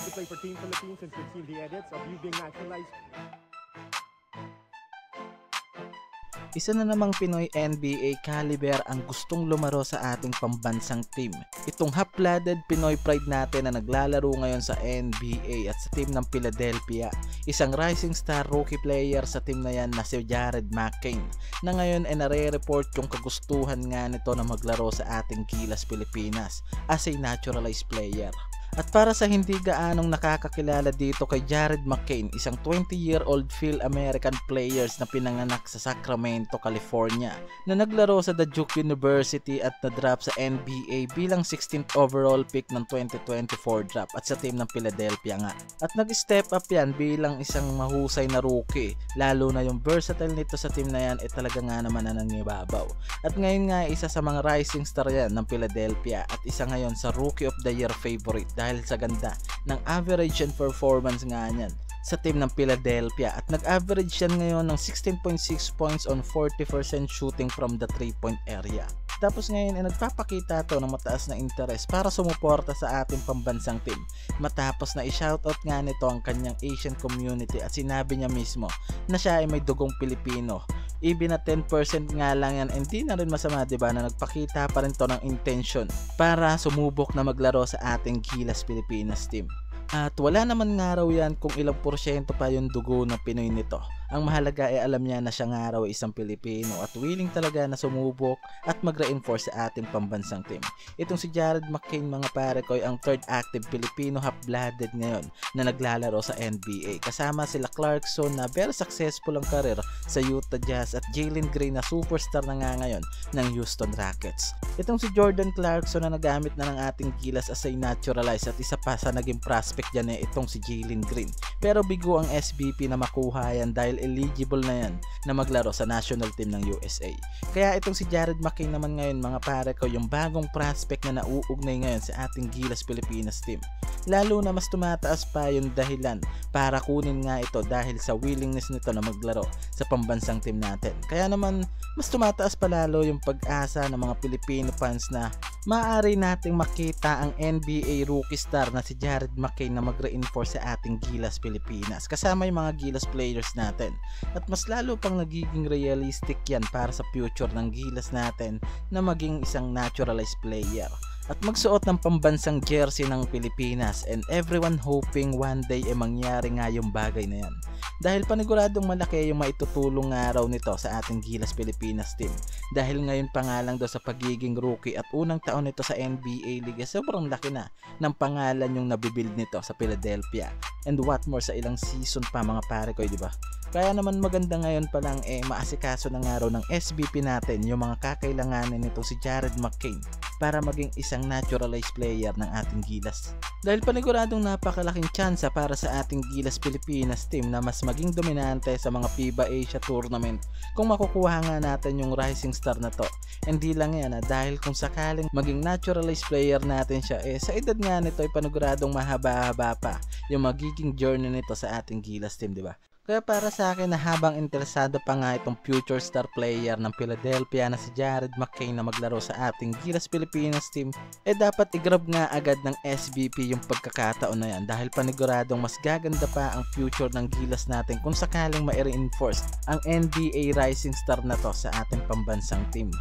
to play for Team Philippines since we've seen the edits of you being naturalized? Isa na namang Pinoy NBA caliber ang gustong lumaro sa ating pambansang team. Itong half-blooded Pinoy pride natin na naglalaro ngayon sa NBA at sa team ng Philadelphia. Isang rising star rookie player sa team na yan na si Jared McCain, na ngayon ay nare-report yung kagustuhan nga nito na maglaro sa ating Gilas Pilipinas as a naturalized player. At para sa hindi gaanong nakakakilala dito kay Jared McCain, isang 20-year-old Phil-American players na pinanganak sa Sacramento, California, na naglaro sa the Duke University at na-drop sa NBA bilang 16th overall pick ng 2024 draft at sa team ng Philadelphia nga. At nag-step up yan bilang isang mahusay na rookie, lalo na yung versatile nito sa team na yan ay talaga nga naman na nangibabaw. At ngayon nga isa sa mga rising star yan ng Philadelphia at isa ngayon sa Rookie of the Year favorite dahil sa ganda ng average and performance nga niyan sa team ng Philadelphia at nag-average yan ngayon ng 16.6 points on 40% shooting from the 3-point area. Tapos ngayon ay nagpapakita to ng mataas na interes para sumuporta sa ating pambansang team matapos na i-shoutout nga nito ang kanyang Asian community at sinabi niya mismo na siya ay may dugong Pilipino. Even na 10% nga lang yan, hindi na rin masama, diba, na nagpakita pa rin to ng intention para sumubok na maglaro sa ating Gilas Pilipinas team. At wala naman nga raw yan kung ilang porsyento pa yung dugo ng Pinoy nito. Ang mahalaga ay alam niya na siya nga raw ay isang Pilipino at willing talaga na sumubok at mag-reinforce sa ating pambansang team. Itong si Jared McCain, mga pare ko, ay ang third active Filipino half-blooded ngayon na naglalaro sa NBA. Kasama sila Clarkson na very successful ang career sa Utah Jazz at Jalen Green na superstar na nga ngayon ng Houston Rockets. Itong si Jordan Clarkson na nagamit na ng ating Gilas as a naturalized at isa pa sa naging prospect dyan ay itong si Jalen Green. Pero bigo ang SBP na makuha yan dahil eligible na yan na maglaro sa national team ng USA. Kaya itong si Jared McCain naman ngayon, mga pare ko, yung bagong prospect na nauugnay ngayon sa ating Gilas Pilipinas team. Lalo na mas tumataas pa yung dahilan para kunin nga ito dahil sa willingness nito na maglaro sa pambansang team natin. Kaya naman mas tumataas pa lalo yung pag-asa ng mga Filipino fans na maaari nating makita ang NBA rookie star na si Jared McCain na mag-reinforce sa ating Gilas Pilipinas kasama yung mga Gilas players natin. At mas lalo pang nagiging realistic yan para sa future ng Gilas natin na maging isang naturalized player at magsuot ng pambansang jersey ng Pilipinas, and everyone hoping one day mangyari nga yung bagay na yan. Dahil paniguradong malaki yung maitutulong nga raw nito sa ating Gilas Pilipinas team. Dahil ngayon pa nga lang daw sa pagiging rookie at unang taon nito sa NBA League, sobrang laki na ng pangalan yung nabibuild nito sa Philadelphia. And what more sa ilang season pa, mga pare ko, di ba? Kaya naman maganda ngayon pa lang maasikaso na nga raw ng SBP natin yung mga kakailanganin nito si Jared McCain para maging isang naturalized player ng ating Gilas. Dahil paniguradong napakalaking tsansa para sa ating Gilas Pilipinas team na mas maging dominante sa mga FIBA Asia Tournament kung makukuha nga natin yung rising star na to. Hindi lang yan dahil kung sakaling maging naturalized player natin siya, sa edad nga nito ay paniguradong mahaba-haba pa yung magiging journey nito sa ating Gilas team, di ba? Kaya para sa akin na habang interesado pa nga itong future star player ng Philadelphia na si Jared McCain na maglaro sa ating Gilas Pilipinas team, dapat i-grab nga agad ng SBP yung pagkakataon na yan dahil paniguradong mas gaganda pa ang future ng Gilas natin kung sakaling ma-reinforce ang NBA rising star na to sa ating pambansang team.